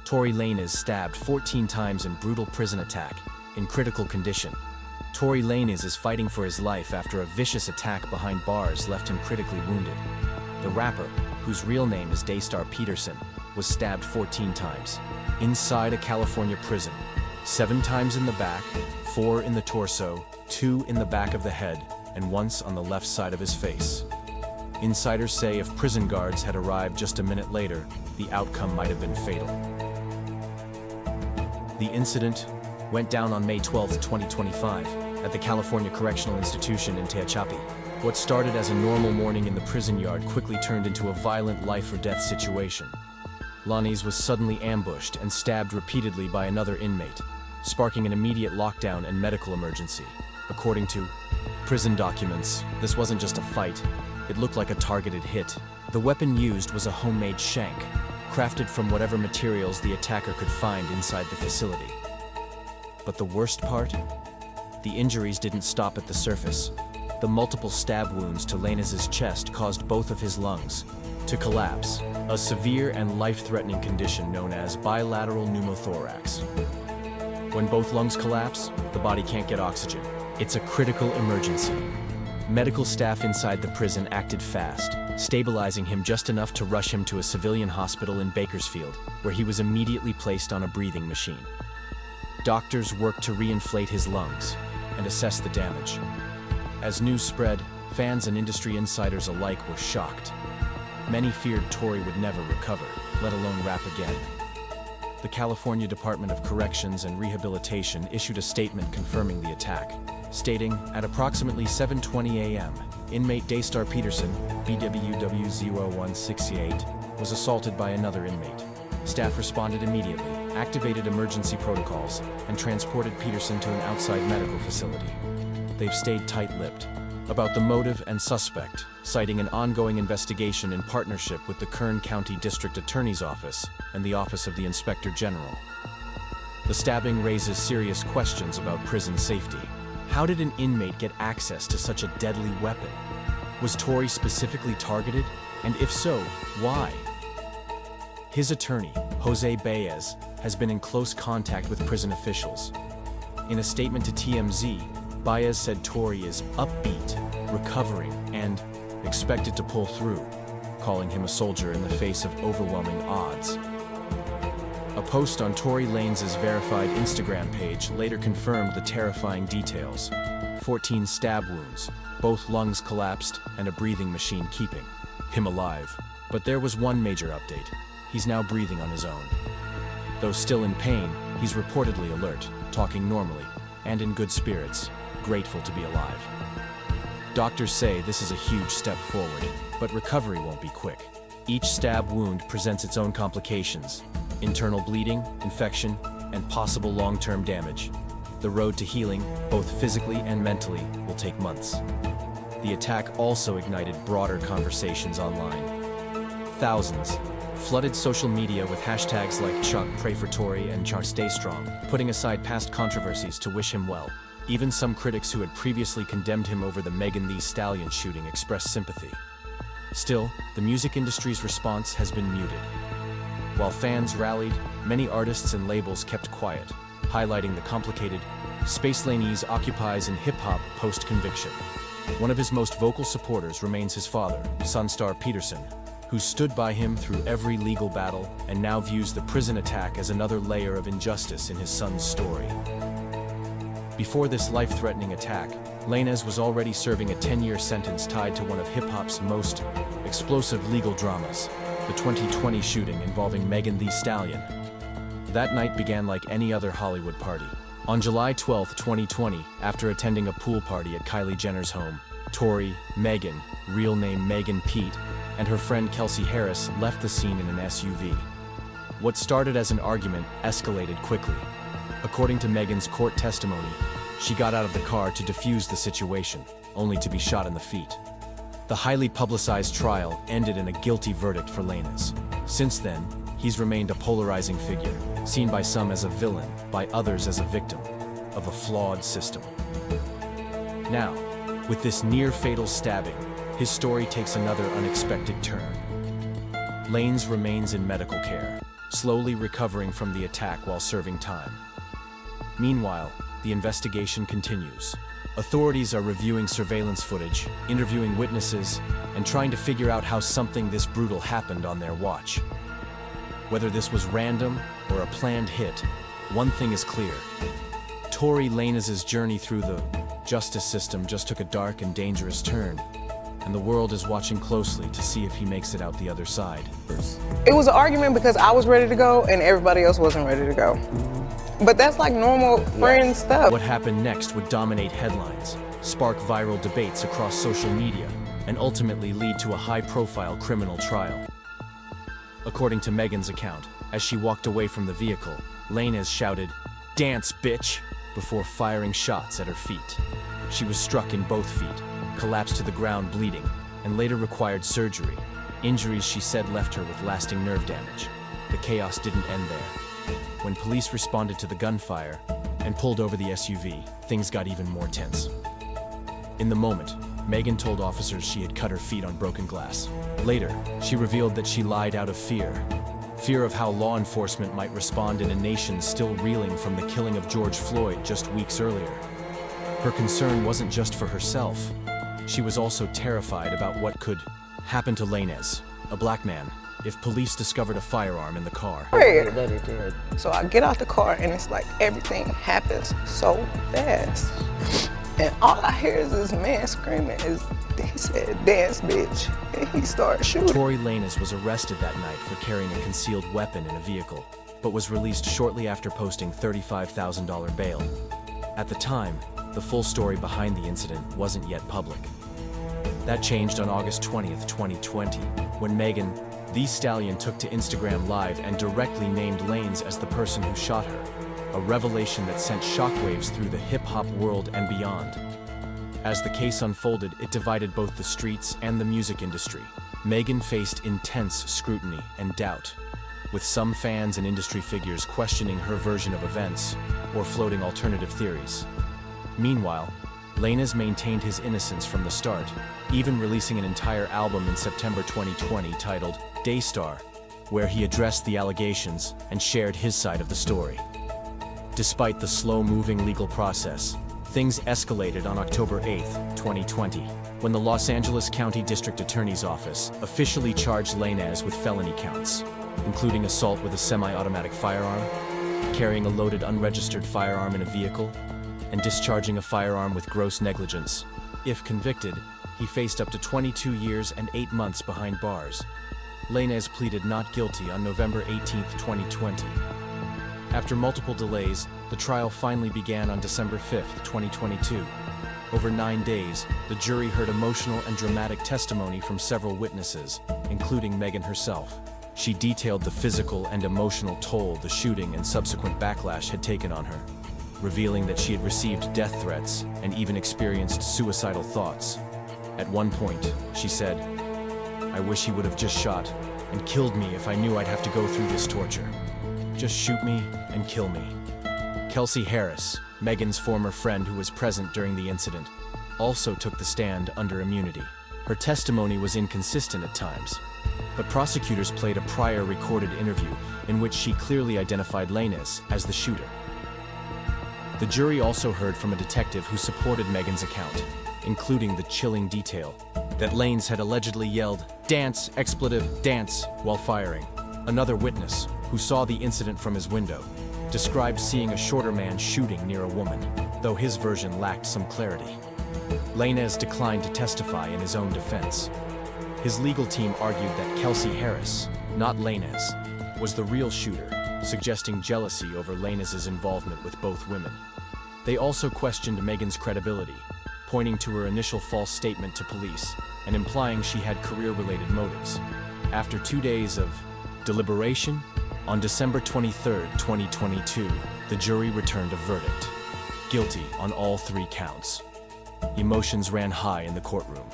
Tory Lanez stabbed 14 times in brutal prison attack, in critical condition. Tory Lanez is fighting for his life after a vicious attack behind bars left him critically wounded. The rapper, whose real name is Daystar Peterson, was stabbed 14 times, inside a California prison, 7 times in the back, 4 in the torso, 2 in the back of the head, and once on the left side of his face. Insiders say if prison guards had arrived just a minute later, the outcome might have been fatal. The incident went down on May 12, 2025, at the California Correctional Institution in Tehachapi. What started as a normal morning in the prison yard quickly turned into a violent life-or-death situation. Lanez was suddenly ambushed and stabbed repeatedly by another inmate, sparking an immediate lockdown and medical emergency. According to prison documents, this wasn't just a fight, it looked like a targeted hit. The weapon used was a homemade shank, crafted from whatever materials the attacker could find inside the facility. But the worst part? The injuries didn't stop at the surface. The multiple stab wounds to Lanez's chest caused both of his lungs to collapse, a severe and life-threatening condition known as bilateral pneumothorax. When both lungs collapse, the body can't get oxygen. It's a critical emergency. Medical staff inside the prison acted fast, stabilizing him just enough to rush him to a civilian hospital in Bakersfield, where he was immediately placed on a breathing machine. Doctors worked to reinflate his lungs and assess the damage. As news spread, fans and industry insiders alike were shocked. Many feared Tory would never recover, let alone rap again. The California Department of Corrections and Rehabilitation issued a statement confirming the attack, stating, at approximately 7:20 a.m., inmate Daystar Peterson, BWW0168, was assaulted by another inmate. Staff responded immediately, activated emergency protocols, and transported Peterson to an outside medical facility. They've stayed tight-lipped about the motive and suspect, citing an ongoing investigation in partnership with the Kern County District Attorney's Office and the Office of the Inspector General. The stabbing raises serious questions about prison safety. How did an inmate get access to such a deadly weapon? Was Tory specifically targeted? And if so, why? His attorney, Jose Baez, has been in close contact with prison officials. In a statement to TMZ, Baez said Tory is upbeat, recovering, and expected to pull through, calling him a soldier in the face of overwhelming odds. A post on Tory Lanez's verified Instagram page later confirmed the terrifying details: 14 stab wounds, both lungs collapsed, and a breathing machine keeping him alive. But there was one major update. He's now breathing on his own. Though still in pain, he's reportedly alert, talking normally, and in good spirits, grateful to be alive. Doctors say this is a huge step forward, but recovery won't be quick. Each stab wound presents its own complications: internal bleeding, infection, and possible long-term damage. The road to healing, both physically and mentally, will take months. The attack also ignited broader conversations online. Thousands flooded social media with hashtags like #PrayForTory and #StayStrong, putting aside past controversies to wish him well. Even some critics who had previously condemned him over the Megan Thee Stallion shooting expressed sympathy. Still, the music industry's response has been muted. While fans rallied, many artists and labels kept quiet, highlighting the complicated space Lanez occupies in hip-hop post-conviction. One of his most vocal supporters remains his father, Daystar Peterson, who stood by him through every legal battle and now views the prison attack as another layer of injustice in his son's story. Before this life-threatening attack, Lanez was already serving a 10-year sentence tied to one of hip-hop's most explosive legal dramas, the 2020 shooting involving Megan Thee Stallion. That night began like any other Hollywood party. On July 12, 2020, after attending a pool party at Kylie Jenner's home, Tory, Megan, real name Megan Pete, and her friend Kelsey Harris left the scene in an SUV. What started as an argument escalated quickly. According to Megan's court testimony, she got out of the car to defuse the situation, only to be shot in the feet. The highly publicized trial ended in a guilty verdict for Lanez. Since then, he's remained a polarizing figure, seen by some as a villain, by others as a victim of a flawed system. Now, with this near-fatal stabbing, his story takes another unexpected turn. Lanez remains in medical care, slowly recovering from the attack while serving time. Meanwhile, the investigation continues. Authorities are reviewing surveillance footage, interviewing witnesses, and trying to figure out how something this brutal happened on their watch. Whether this was random or a planned hit, one thing is clear. Tory Lanez's journey through the justice system just took a dark and dangerous turn, and the world is watching closely to see if he makes it out the other side. It was an argument because I was ready to go and everybody else wasn't ready to go. But that's like normal friend stuff. What happened next would dominate headlines, spark viral debates across social media, and ultimately lead to a high-profile criminal trial. According to Megan's account, as she walked away from the vehicle, Lanez shouted, "Dance, bitch!" before firing shots at her feet. She was struck in both feet, collapsed to the ground bleeding, and later required surgery. Injuries, she said, left her with lasting nerve damage. The chaos didn't end there. When police responded to the gunfire and pulled over the SUV, things got even more tense. In the moment, Megan told officers she had cut her feet on broken glass. Later, she revealed that she lied out of fear. Fear of how law enforcement might respond in a nation still reeling from the killing of George Floyd just weeks earlier. Her concern wasn't just for herself. She was also terrified about what could happen to Lanez, a black man, if police discovered a firearm in the car. So I get out the car and it's like everything happens so fast. And all I hear is this man screaming, he said, "Dance, bitch," and he started shooting. Tory Lanez was arrested that night for carrying a concealed weapon in a vehicle, but was released shortly after posting $35,000 bail. At the time, the full story behind the incident wasn't yet public. That changed on August 20th, 2020, when Megan Thee Stallion took to Instagram Live and directly named Lanez as the person who shot her, a revelation that sent shockwaves through the hip-hop world and beyond. As the case unfolded, it divided both the streets and the music industry. Megan faced intense scrutiny and doubt, with some fans and industry figures questioning her version of events or floating alternative theories. Meanwhile, Lanez maintained his innocence from the start, even releasing an entire album in September 2020 titled Daystar, where he addressed the allegations and shared his side of the story. Despite the slow-moving legal process, things escalated on October 8, 2020, when the Los Angeles County District Attorney's Office officially charged Lanez with felony counts, including assault with a semi-automatic firearm, carrying a loaded unregistered firearm in a vehicle, and discharging a firearm with gross negligence. If convicted, he faced up to 22 years and 8 months behind bars. Lanez pleaded not guilty on November 18, 2020. After multiple delays, the trial finally began on December 5, 2022. Over 9 days, the jury heard emotional and dramatic testimony from several witnesses, including Megan herself. She detailed the physical and emotional toll the shooting and subsequent backlash had taken on her, revealing that she had received death threats and even experienced suicidal thoughts. At one point, she said, "I wish he would have just shot and killed me if I knew I'd have to go through this torture. Just shoot me and kill me." Kelsey Harris, Megan's former friend who was present during the incident, also took the stand under immunity. Her testimony was inconsistent at times, but prosecutors played a prior recorded interview in which she clearly identified Lanez as the shooter. The jury also heard from a detective who supported Megan's account, including the chilling detail that Lanez had allegedly yelled, "Dance, expletive, dance," while firing. Another witness, who saw the incident from his window, described seeing a shorter man shooting near a woman, though his version lacked some clarity. Lanez declined to testify in his own defense. His legal team argued that Kelsey Harris, not Lanez, was the real shooter, suggesting jealousy over Lanez's involvement with both women. They also questioned Megan's credibility, pointing to her initial false statement to police and implying she had career-related motives. After 2 days of deliberation, on December 23, 2022, the jury returned a verdict: guilty on all 3 counts. Emotions ran high in the courtroom.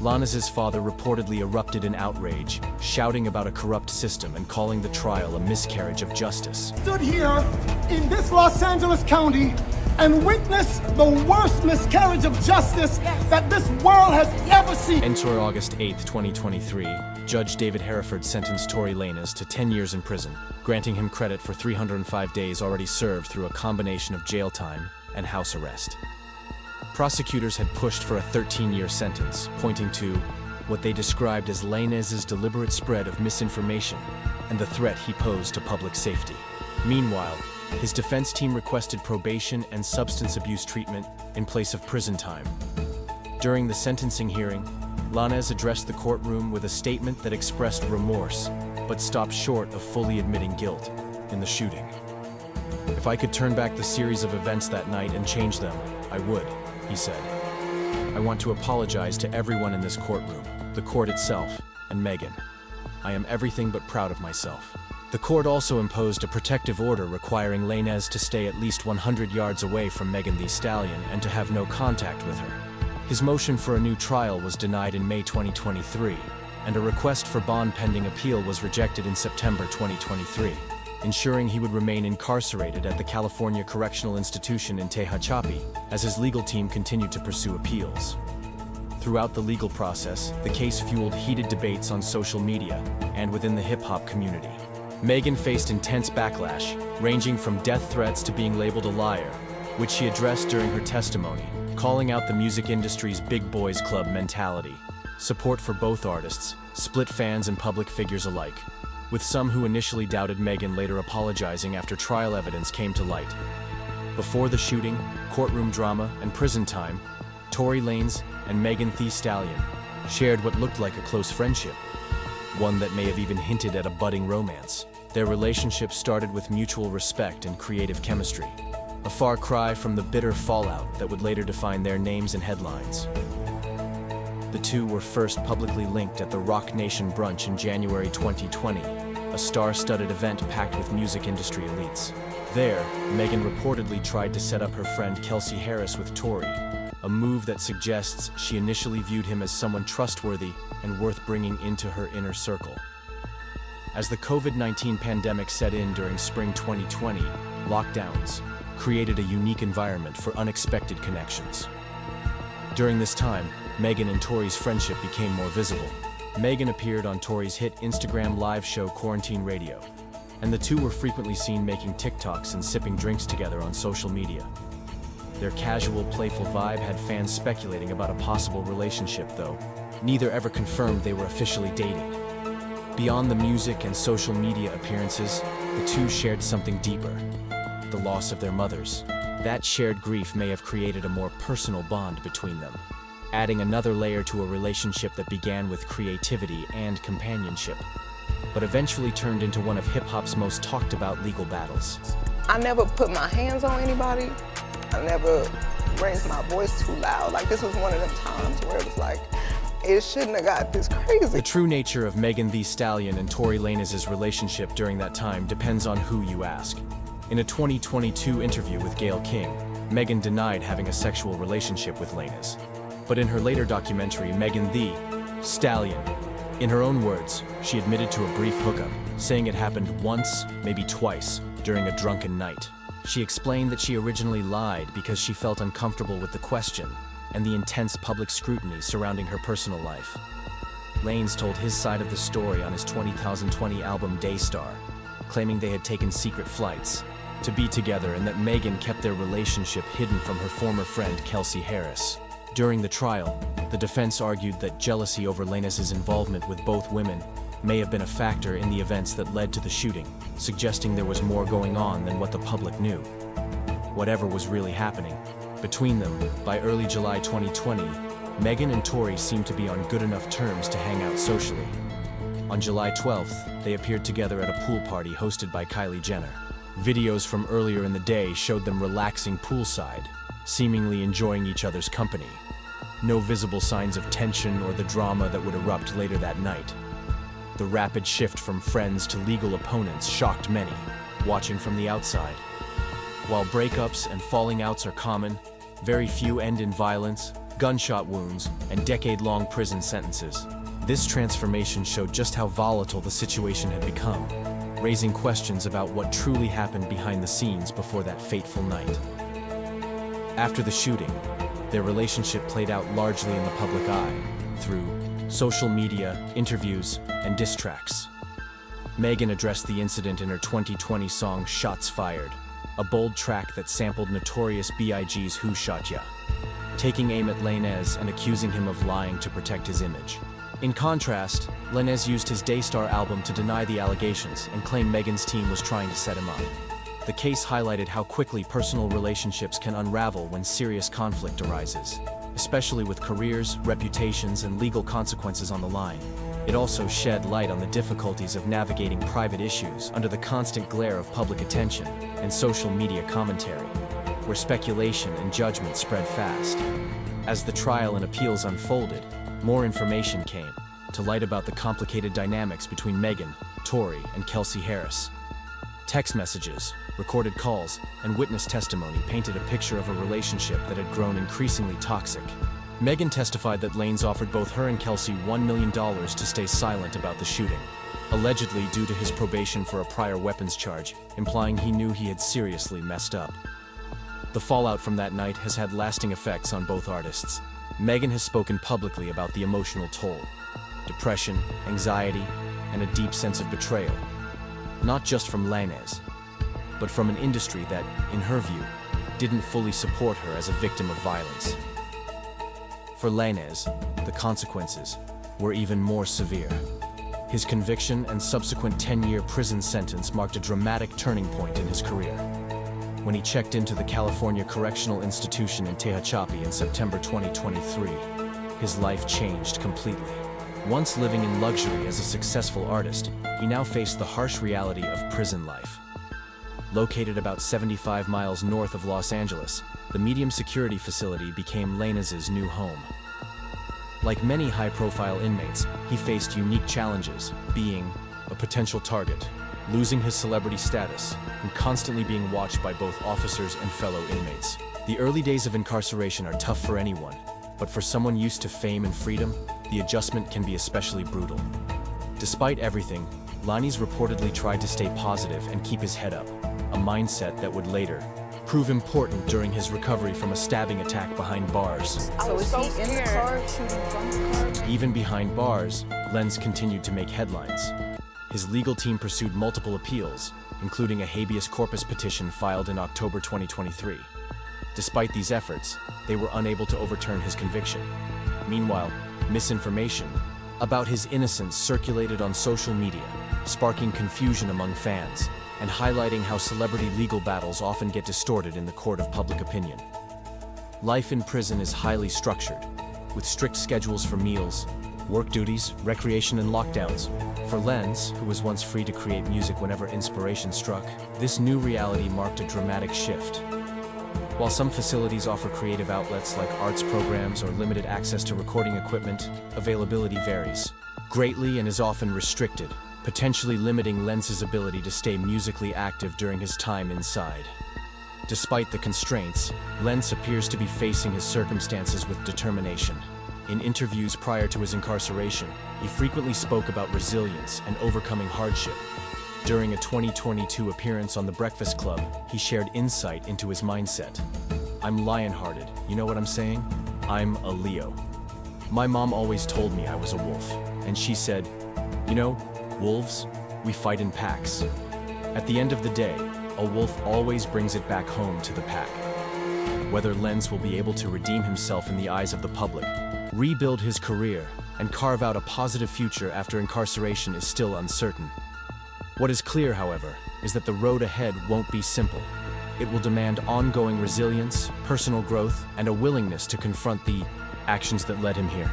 Lanez's father reportedly erupted in outrage, shouting about a corrupt system and calling the trial a miscarriage of justice. Stood here in this Los Angeles County and witnessed the worst miscarriage of justice that this world has ever seen. Enter August 8, 2023, Judge David Hereford sentenced Tory Lanez to 10 years in prison, granting him credit for 305 days already served through a combination of jail time and house arrest. Prosecutors had pushed for a 13-year sentence, pointing to what they described as Lanez's deliberate spread of misinformation and the threat he posed to public safety. Meanwhile, his defense team requested probation and substance abuse treatment in place of prison time. During the sentencing hearing, Lanez addressed the courtroom with a statement that expressed remorse, but stopped short of fully admitting guilt in the shooting. "If I could turn back the series of events that night and change them, I would," he said. "I want to apologize to everyone in this courtroom, the court itself, and Megan. I am everything but proud of myself." The court also imposed a protective order requiring Lanez to stay at least 100 yards away from Megan Thee Stallion and to have no contact with her. His motion for a new trial was denied in May 2023, and a request for bond pending appeal was rejected in September 2023, ensuring he would remain incarcerated at the California Correctional Institution in Tehachapi as his legal team continued to pursue appeals. Throughout the legal process, the case fueled heated debates on social media and within the hip-hop community. Megan faced intense backlash, ranging from death threats to being labeled a liar, which she addressed during her testimony, calling out the music industry's big boys club mentality. Support for both artists split fans and public figures alike, with some who initially doubted Megan later apologizing after trial evidence came to light. Before the shooting, courtroom drama, and prison time, Tory Lanez and Megan Thee Stallion shared what looked like a close friendship, one that may have even hinted at a budding romance. Their relationship started with mutual respect and creative chemistry, a far cry from the bitter fallout that would later define their names and headlines. The two were first publicly linked at the Rock Nation brunch in January 2020, a star-studded event packed with music industry elites. There, Megan reportedly tried to set up her friend Kelsey Harris with Tory, a move that suggests she initially viewed him as someone trustworthy and worth bringing into her inner circle. As the COVID-19 pandemic set in during spring 2020, lockdowns created a unique environment for unexpected connections. During this time, Megan and Tory's friendship became more visible. Megan appeared on Tory's hit Instagram live show Quarantine Radio, and the two were frequently seen making TikToks and sipping drinks together on social media. Their casual, playful vibe had fans speculating about a possible relationship, though neither ever confirmed they were officially dating. Beyond the music and social media appearances, the two shared something deeper: the loss of their mothers. That shared grief may have created a more personal bond between them, adding another layer to a relationship that began with creativity and companionship, but eventually turned into one of hip-hop's most talked-about legal battles. I never put my hands on anybody. I never raised my voice too loud. Like, this was one of them times where it was like, it shouldn't have got this crazy. The true nature of Megan Thee Stallion and Tory Lanez's relationship during that time depends on who you ask. In a 2022 interview with Gayle King, Megan denied having a sexual relationship with Lanez. But in her later documentary, Megan Thee Stallion, in her own words, she admitted to a brief hookup, saying it happened once, maybe twice, during a drunken night. She explained that she originally lied because she felt uncomfortable with the question and the intense public scrutiny surrounding her personal life. Lanez told his side of the story on his 2020 album Daystar, claiming they had taken secret flights to be together and that Megan kept their relationship hidden from her former friend Kelsey Harris. During the trial, the defense argued that jealousy over Lanez's involvement with both women may have been a factor in the events that led to the shooting, suggesting there was more going on than what the public knew. Whatever was really happening between them, by early July 2020, Megan and Tory seemed to be on good enough terms to hang out socially. On July 12th, they appeared together at a pool party hosted by Kylie Jenner. Videos from earlier in the day showed them relaxing poolside, seemingly enjoying each other's company. No visible signs of tension or the drama that would erupt later that night. The rapid shift from friends to legal opponents shocked many, watching from the outside. While breakups and falling outs are common, very few end in violence, gunshot wounds, and decade-long prison sentences. This transformation showed just how volatile the situation had become, raising questions about what truly happened behind the scenes before that fateful night. After the shooting, their relationship played out largely in the public eye, through social media, interviews, and diss tracks. Megan addressed the incident in her 2020 song Shots Fired, a bold track that sampled Notorious B.I.G.'s Who Shot Ya, taking aim at Lanez and accusing him of lying to protect his image. In contrast, Lanez used his Daystar album to deny the allegations and claim Megan's team was trying to set him up. The case highlighted how quickly personal relationships can unravel when serious conflict arises, especially with careers, reputations, and legal consequences on the line. It also shed light on the difficulties of navigating private issues under the constant glare of public attention and social media commentary, where speculation and judgment spread fast. As the trial and appeals unfolded, more information came to light about the complicated dynamics between Megan, Tory, and Kelsey Harris. Text messages, recorded calls, and witness testimony painted a picture of a relationship that had grown increasingly toxic. Megan testified that Lanez offered both her and Kelsey $1 million to stay silent about the shooting, allegedly due to his probation for a prior weapons charge, implying he knew he had seriously messed up. The fallout from that night has had lasting effects on both artists. Megan has spoken publicly about the emotional toll, depression, anxiety, and a deep sense of betrayal, not just from Lanez, but from an industry that, in her view, didn't fully support her as a victim of violence. For Lanez, the consequences were even more severe. His conviction and subsequent 10-year prison sentence marked a dramatic turning point in his career. When he checked into the California Correctional Institution in Tehachapi in September 2023, his life changed completely. Once living in luxury as a successful artist, he now faced the harsh reality of prison life. Located about 75 miles north of Los Angeles, the medium security facility became Lanez's new home. Like many high-profile inmates, he faced unique challenges, being a potential target, losing his celebrity status, and constantly being watched by both officers and fellow inmates. The early days of incarceration are tough for anyone, but for someone used to fame and freedom, the adjustment can be especially brutal. Despite everything, Lanez reportedly tried to stay positive and keep his head up, a mindset that would later prove important during his recovery from a stabbing attack behind bars. I was so scared. In the car, shooting from the car? Even behind bars, Lanez continued to make headlines. His legal team pursued multiple appeals, including a habeas corpus petition filed in October 2023. Despite these efforts, they were unable to overturn his conviction. Meanwhile, misinformation about his innocence circulated on social media, sparking confusion among fans and highlighting how celebrity legal battles often get distorted in the court of public opinion. Life in prison is highly structured, with strict schedules for meals, work duties, recreation, and lockdowns. For Lanez, who was once free to create music whenever inspiration struck, this new reality marked a dramatic shift. While some facilities offer creative outlets like arts programs or limited access to recording equipment, availability varies greatly and is often restricted, potentially limiting Lanez's ability to stay musically active during his time inside. Despite the constraints, Lanez appears to be facing his circumstances with determination. In interviews prior to his incarceration, he frequently spoke about resilience and overcoming hardship. During a 2022 appearance on The Breakfast Club, he shared insight into his mindset. "I'm lion-hearted, you know what I'm saying? I'm a Leo. My mom always told me I was a wolf, and she said, you know, wolves, we fight in packs. At the end of the day, a wolf always brings it back home to the pack." Whether Lanez will be able to redeem himself in the eyes of the public, rebuild his career, and carve out a positive future after incarceration is still uncertain. What is clear, however, is that the road ahead won't be simple. It will demand ongoing resilience, personal growth, and a willingness to confront the actions that led him here.